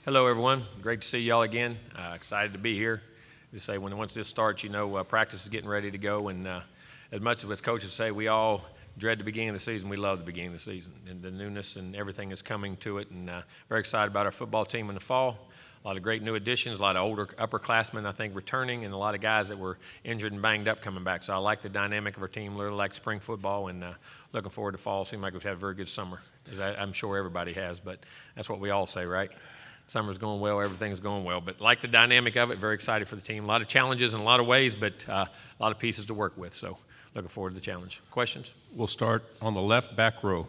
Hello, everyone. Great to see y'all again. Excited to be here. Just say once this starts, practice is getting ready to go. And as much as coaches say, we all dread the beginning of the season. We love the beginning of the season and the newness and everything that's coming to it. And very excited about our football team in the fall. A lot of great new additions, a lot of older upperclassmen, I think, returning, and a lot of guys that were injured and banged up coming back. So I like the dynamic of our team, literally like spring football, and looking forward to fall. Seems like we've had a very good summer, as I'm sure everybody has, but that's what we all say, right? Summer's going well, everything's going well. But like the dynamic of it, very excited for the team. A lot of challenges in a lot of ways, but a lot of pieces to work with. So looking forward to the challenge. Questions? We'll start on the left back row.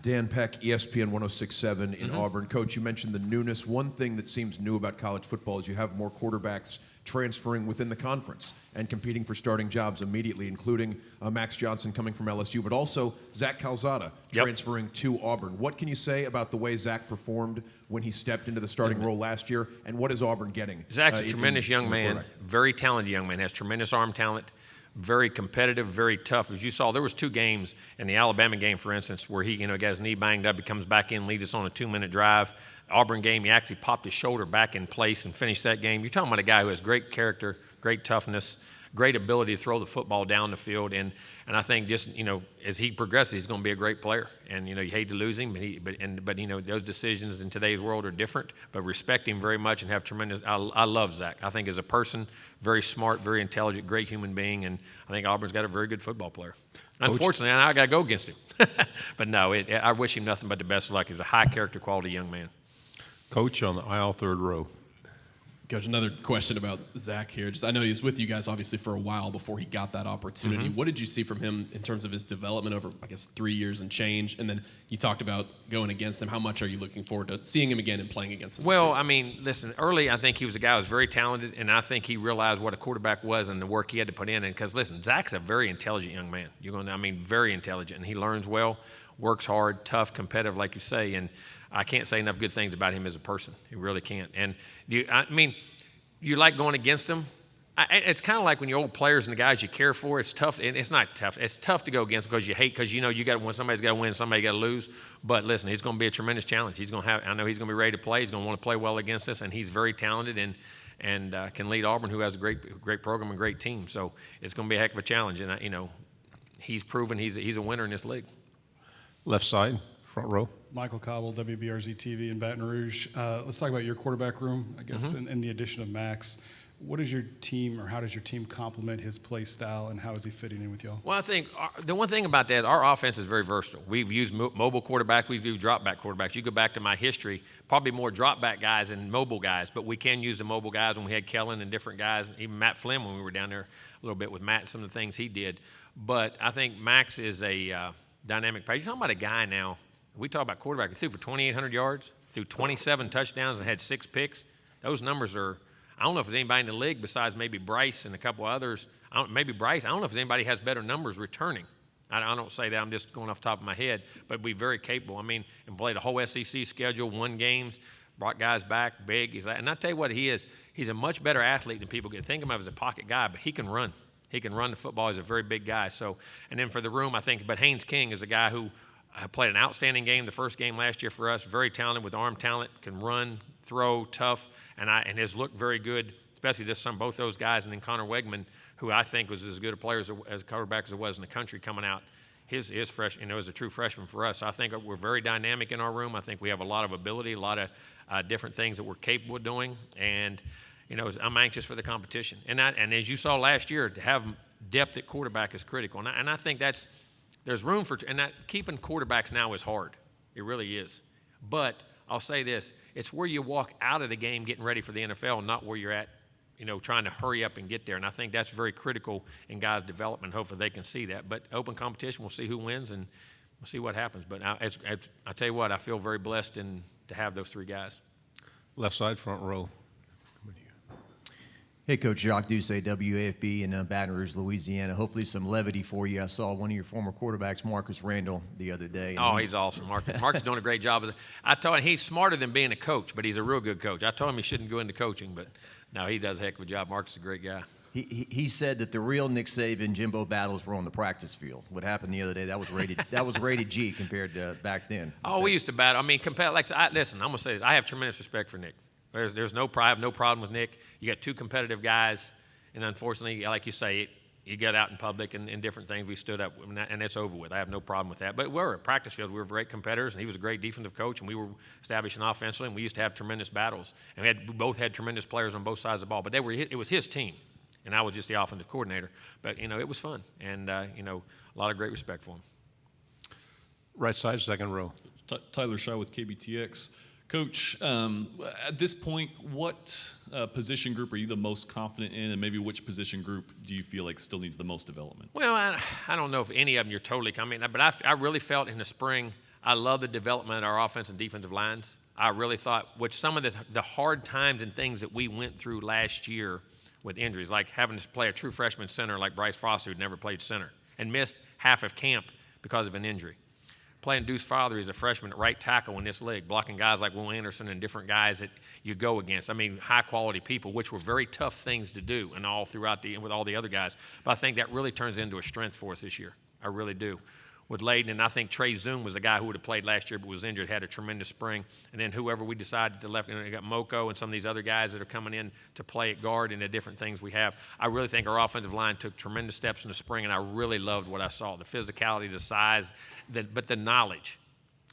Dan Peck, ESPN 106.7 in Auburn. Coach, you mentioned the newness. One thing that seems new about college football is you have more quarterbacks transferring within the conference and competing for starting jobs immediately, including Max Johnson coming from LSU, but also Zach Calzada transferring to Auburn. What can you say about the way Zach performed when he stepped into the starting role last year, and what is Auburn getting? Zach's a tremendous young man, very talented young man, has tremendous arm talent. Very competitive, very tough. As you saw, there was 2 games in the Alabama game, for instance, where he, got his knee banged up. He comes back in, leads us on a 2-minute drive. Auburn game, he actually popped his shoulder back in place and finished that game. You're talking about a guy who has great character, great toughness, great ability to throw the football down the field. And I think just, as he progresses, he's going to be a great player. And, you hate to lose him, but those decisions in today's world are different. But respect him very much and have tremendous – I love Zach. I think as a person, very smart, very intelligent, great human being. And I think Auburn's got a very good football player. Unfortunately, I got to go against him. But no, I wish him nothing but the best of luck. He's a high-character, quality young man. Coach on the aisle, third row. Coach, another question about Zach here. I know he was with you guys obviously for a while before he got that opportunity. What did you see from him in terms of his development over, 3 years and change? And then you talked about going against him. How much are you looking forward to seeing him again and playing against him? Well, listen, early I think he was a guy who was very talented, and I think he realized what a quarterback was and the work he had to put in. And because, listen, Zach's a very intelligent young man. Very intelligent, and he learns well, works hard, tough, competitive, like you say, and I can't say enough good things about him as a person. You really can't. And you like going against him. It's kind of like when you're old players and the guys you care for. It's tough. And it's not tough. It's tough to go against because you hate, because you got to win. Somebody's got to win. Somebody got to lose. But listen, he's going to be a tremendous challenge. I know he's going to be ready to play. He's going to want to play well against us, and he's very talented and can lead Auburn, who has a great program and great team. So it's going to be a heck of a challenge. And he's proven he's a winner in this league. Left side, front row. Michael Cobble, WBRZ TV in Baton Rouge. Let's talk about your quarterback room, I guess, and the addition of Max. What is your team, or how does your team complement his play style, and how is he fitting in with y'all? Well, I think the one thing about that, our offense is very versatile. We've used mobile quarterbacks. We've used drop-back quarterbacks. You go back to my history, probably more drop-back guys than mobile guys, but we can use the mobile guys when we had Kellen and different guys, even Matt Flynn when we were down there a little bit with Matt and some of the things he did. But I think Max is a dynamic player. You're talking about a guy now, we talk about quarterback, he threw for 2,800 yards, threw 27 touchdowns, and had 6 picks. Those numbers are – I don't know if there's anybody in the league besides maybe Bryce and a couple others. Maybe Bryce. I don't know if anybody has better numbers returning. I don't say that. I'm just going off the top of my head. But be very capable. And played a whole SEC schedule, won games, brought guys back, big. And I tell you what he is. He's a much better athlete than people get. Think of him as a pocket guy, but he can run. He can run the football. He's a very big guy. So, and then for the room, I think, but Haynes King is a guy who played an outstanding game the first game last year for us, very talented with arm talent, can run, throw, tough, and has looked very good, especially both those guys, and then Connor Wegman, who I think was as good a player as a quarterback as it was in the country coming out. His fresh, is a true freshman for us. So I think we're very dynamic in our room. I think we have a lot of ability, a lot of different things that we're capable of doing, and I'm anxious for the competition. And as you saw last year, to have depth at quarterback is critical, and I think there's room for, and that keeping quarterbacks now is hard. It really is. But I'll say this, it's where you walk out of the game getting ready for the NFL, not where you're at, trying to hurry up and get there. And I think that's very critical in guys' development. Hopefully they can see that. But open competition, we'll see who wins, and we'll see what happens. But I tell you what, I feel very blessed to have those 3 guys. Left side, front row. Hey, Coach Jacques Doucet, WAFB in Baton Rouge, Louisiana. Hopefully some levity for you. I saw one of your former quarterbacks, Marcus Randall, the other day. Oh, he's awesome. Marcus is doing a great job. I told him he's smarter than being a coach, but he's a real good coach. I told him he shouldn't go into coaching, but no, he does a heck of a job. Marcus is a great guy. He said that the real Nick Saban Jimbo battles were on the practice field. What happened the other day, that was rated G compared to back then. Oh, we used to battle. I mean, listen, I'm gonna say this. I have tremendous respect for Nick. There's no pride, I have no problem with Nick. You got two competitive guys, and unfortunately, like you say, you get out in public and different things. We stood up, and it's over with. I have no problem with that. But we're at practice field. We were great competitors, and he was a great defensive coach, and we were establishing offensively, and we used to have tremendous battles. And we both had tremendous players on both sides of the ball. But it was his team, and I was just the offensive coordinator. But, it was fun, and, a lot of great respect for him. Right side, second row. Tyler Shaw with KBTX. Coach, at this point, what position group are you the most confident in, and maybe which position group do you feel like still needs the most development? Well, I don't know if any of them you're totally coming, but I really felt in the spring, I love the development of our offense and defensive lines. I really thought, which some of the hard times and things that we went through last year with injuries, like having to play a true freshman center like Bryce Foster, who'd never played center, and missed half of camp because of an injury. Playing Deuce Father as a freshman at right tackle in this league, blocking guys like Will Anderson and different guys that you go against. I mean, high-quality people, which were very tough things to do and all throughout with all the other guys. But I think that really turns into a strength for us this year. I really do. With Layton, and I think Trey Zoom was the guy who would have played last year but was injured, had a tremendous spring. And then whoever we decided to left, we got Moko and some of these other guys that are coming in to play at guard and the different things we have. I really think our offensive line took tremendous steps in the spring, and I really loved what I saw, the physicality, the size, but the knowledge.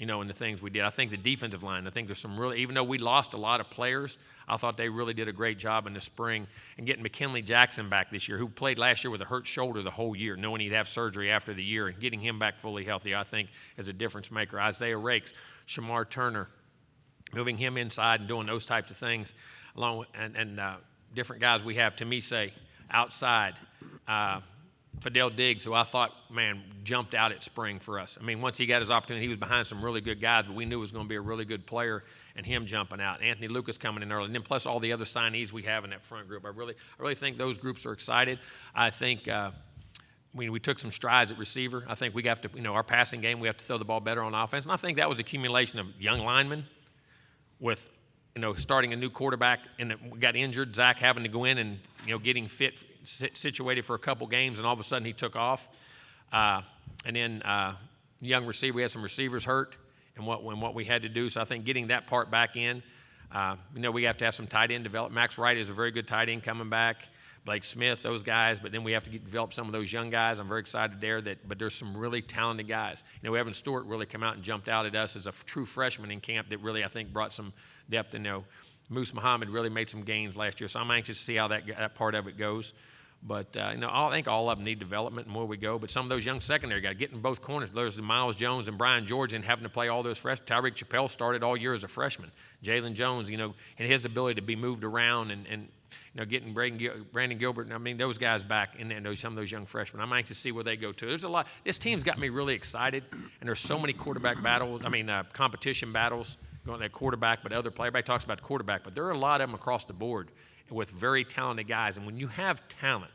And the things we did. I think the defensive line, I think there's some really, even though we lost a lot of players, I thought they really did a great job in the spring. And getting McKinley Jackson back this year, who played last year with a hurt shoulder the whole year, knowing he'd have surgery after the year, and getting him back fully healthy, I think, is a difference maker. Isaiah Rakes, Shamar Turner, moving him inside and doing those types of things, along with, and different guys we have, Tamise outside, Fidel Diggs, who I thought, jumped out at spring for us. I mean, once he got his opportunity, he was behind some really good guys, but we knew he was going to be a really good player, and him jumping out. Anthony Lucas coming in early, and then plus all the other signees we have in that front group. I really think those groups are excited. I think we took some strides at receiver. I think we have to, our passing game, we have to throw the ball better on offense. And I think that was accumulation of young linemen with, starting a new quarterback, and we got injured, Zach having to go in and, getting situated for a couple games, and all of a sudden he took off. And then young receiver, we had some receivers hurt and what we had to do. So I think getting that part back in, we have to have some tight end develop. Max Wright is a very good tight end coming back. Blake Smith, those guys, but then we have to develop some of those young guys. I'm very excited there, but there's some really talented guys. Evan Stewart really come out and jumped out at us as a true freshman in camp that really, I think, brought some depth. Moose Muhammad really made some gains last year, so I'm anxious to see how that part of it goes. But, I think all of them need development and more we go. But some of those young secondary guys, getting both corners, there's Miles Jones and Brian George, and having to play all those freshmen. Tyreek Chappelle started all year as a freshman. Jalen Jones, and his ability to be moved around and getting Brandon Gilbert, those guys back, and some of those young freshmen. I'm anxious to see where they go to. There's a lot. This team's got me really excited, and there's so many quarterback battles, competition battles, going to that quarterback, but other player. Everybody talks about quarterback, but there are a lot of them across the board with very talented guys. And when you have talent,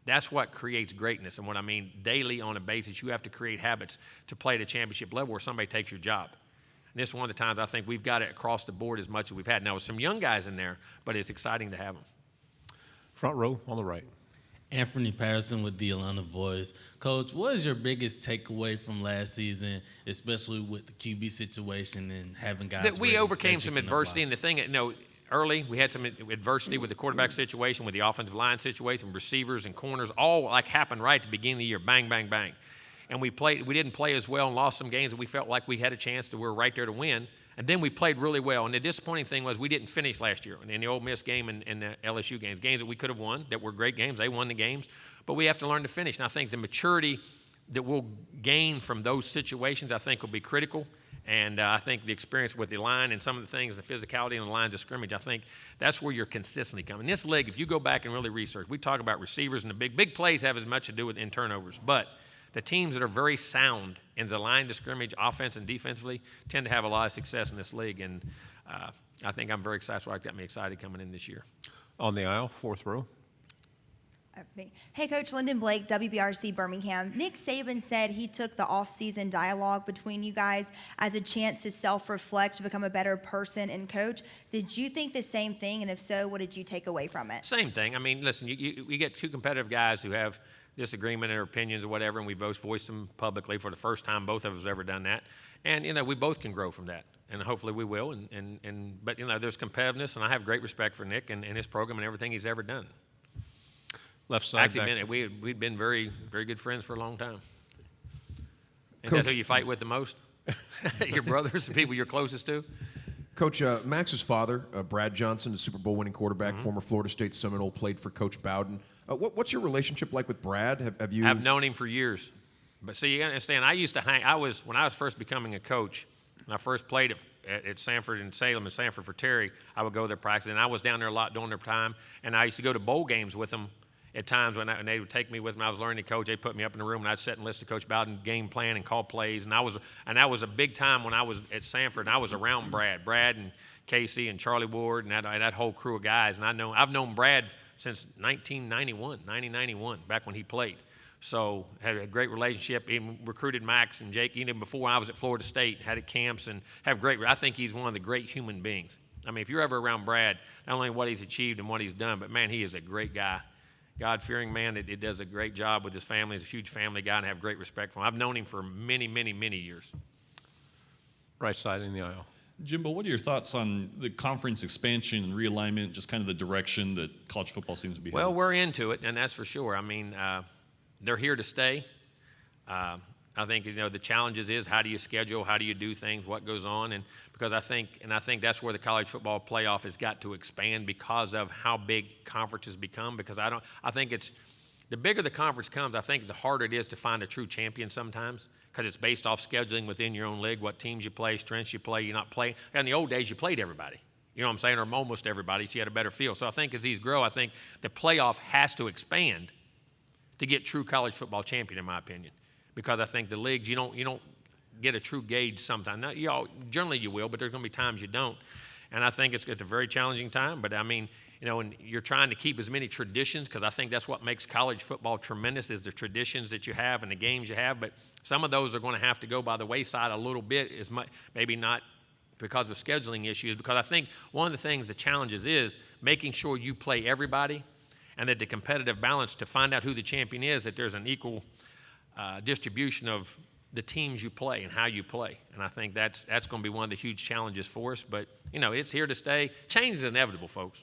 that's what creates greatness. And what I mean, daily on a basis, you have to create habits to play at a championship level where somebody takes your job. And this is one of the times I think we've got it across the board as much as we've had. Now, with some young guys in there, but it's exciting to have them. Front row on the right. Anthony Patterson with the Atlanta Voice. Coach, what is your biggest takeaway from last season, especially with the QB situation and having guys that we overcame some adversity, and the thing, early we had some adversity with the quarterback situation, with the offensive line situation, receivers and corners, all happened right at the beginning of the year, bang, bang, bang. And we didn't play as well and lost some games that we felt like we had a chance we were right there to win. And then we played really well. And the disappointing thing was we didn't finish last year in the Ole Miss game and the LSU games that we could have won, that were great games. They won the games. But we have to learn to finish. And I think the maturity that we'll gain from those situations, I think, will be critical. And I think the experience with the line and some of the things, the physicality and the lines of scrimmage, I think that's where you're consistently coming. In this league, if you go back and really research, we talk about receivers, and the big plays have as much to do with in turnovers. But the teams that are very sound in the line to scrimmage, offense and defensively, tend to have a lot of success in this league. And I think I'm very excited. That's what got me excited coming in this year. On the aisle, fourth row. Hey, Coach, Lyndon Blake, WBRC Birmingham. Nick Saban said he took the off-season dialogue between you guys as a chance to self-reflect, to become a better person and coach. Did you think the same thing? And if so, what did you take away from it? Same thing. I mean, listen, you get two competitive guys who have disagreement or opinions or whatever, and we both voiced them publicly for the first time both of us have ever done that. And, we both can grow from that. And hopefully we will. But, there's competitiveness, and I have great respect for Nick and his program and everything he's ever done. Left side. Actually, we'd been very, very good friends for a long time. Is that who you fight with the most? Your brothers, the people you're closest to? Coach, Max's father, Brad Johnson, a Super Bowl winning quarterback, former Florida State Seminole, played for Coach Bowden. What's your relationship like with Brad? Have you? I've known him for years. But see, you understand, I used to hang. When I was first becoming a coach, when I first played at Sanford and Salem and Sanford for Terry, I would go there practice, and I was down there a lot during their time, and I used to go to bowl games with them. At times when they would take me with them, I was learning to coach. They put me up in the room, and I'd sit and listen to Coach Bowden game plan and call plays. And that was a big time when I was at Sanford, and I was around Brad and Casey and Charlie Ward and that whole crew of guys. And I've known Brad since 1991, back when he played. So had a great relationship. Even recruited Max and Jake even before I was at Florida State. Had at camps and have great. I think he's one of the great human beings. I mean, if you're ever around Brad, not only what he's achieved and what he's done, but man, he is a great guy. God-fearing man that does a great job with his family. He's a huge family guy, and I have great respect for him. I've known him for many, many, many years. Right side in the aisle. Jimbo, what are your thoughts on the conference expansion and realignment, just kind of the direction that college football seems to be headed? Well, we're into it, and that's for sure. I mean, they're here to stay. I think the challenges is how do you schedule, how do you do things, what goes on, and because I think that's where the college football playoff has got to expand because of how big conferences become. Because I think it's the bigger the conference comes, I think the harder it is to find a true champion sometimes because it's based off scheduling within your own league, what teams you play, strengths you play. You're not playing. In the old days, you played everybody. You know what I'm saying, or almost everybody, so you had a better feel. So I think as these grow, I think the playoff has to expand to get true college football champion, in my opinion. Because I think the leagues, you don't get a true gauge sometimes. Now, generally you will, but there's going to be times you don't. And I think it's a very challenging time. But, I mean, and you're trying to keep as many traditions because I think that's what makes college football tremendous is the traditions that you have and the games you have. But some of those are going to have to go by the wayside a little bit, maybe not because of scheduling issues. Because I think one of the things, the challenges is making sure you play everybody and that the competitive balance to find out who the champion is, that there's an equal distribution of the teams you play and how you play. And I think that's going to be one of the huge challenges for us. But, it's here to stay. Change is inevitable, folks.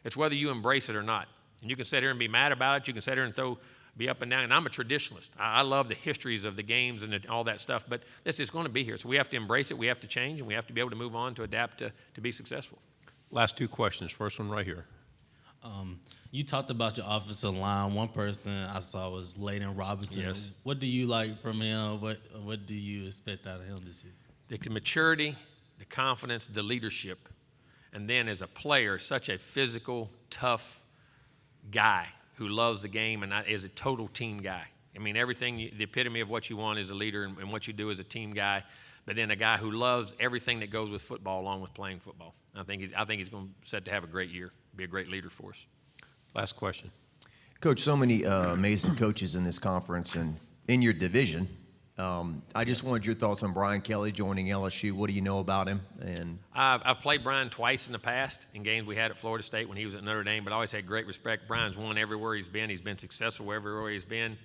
It's whether you embrace it or not. And you can sit here and be mad about it. You can sit here and be up and down. And I'm a traditionalist. I love the histories of the games and all that stuff. But this is going to be here. So we have to embrace it. We have to change. And we have to be able to move on to adapt to be successful. Last two questions. First one right here. You talked about your offensive line. One person I saw was Layton Robinson. Yes. What do you like from him? What do you expect out of him this season? The maturity, the confidence, the leadership, and then as a player, such a physical, tough guy who loves the game and is a total team guy. I mean, the epitome of what you want is a leader and what you do as a team guy, but then a guy who loves everything that goes with football along with playing football. I think he's going to set to have a great year, be a great leader for us. Last question. Coach, so many amazing coaches in this conference and in your division. I just wanted your thoughts on Brian Kelly joining LSU. What do you know about him? And I've played Brian twice in the past in games we had at Florida State when he was at Notre Dame, but I always had great respect. Brian's won everywhere he's been. He's been successful everywhere he's been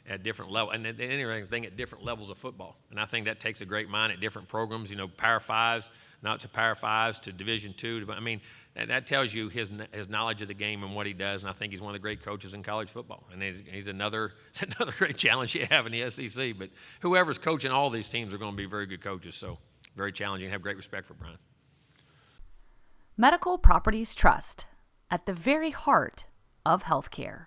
at different levels, and anything at different levels of football. And I think that takes a great mind at different programs, Power Fives, not to Power Fives, to Division II. I mean, that tells you his knowledge of the game and what he does, and I think he's one of the great coaches in college football. And he's another great challenge you have in the SEC. But whoever's coaching all these teams are going to be very good coaches, so very challenging. Have great respect for Brian. Medical Properties Trust, at the very heart of healthcare.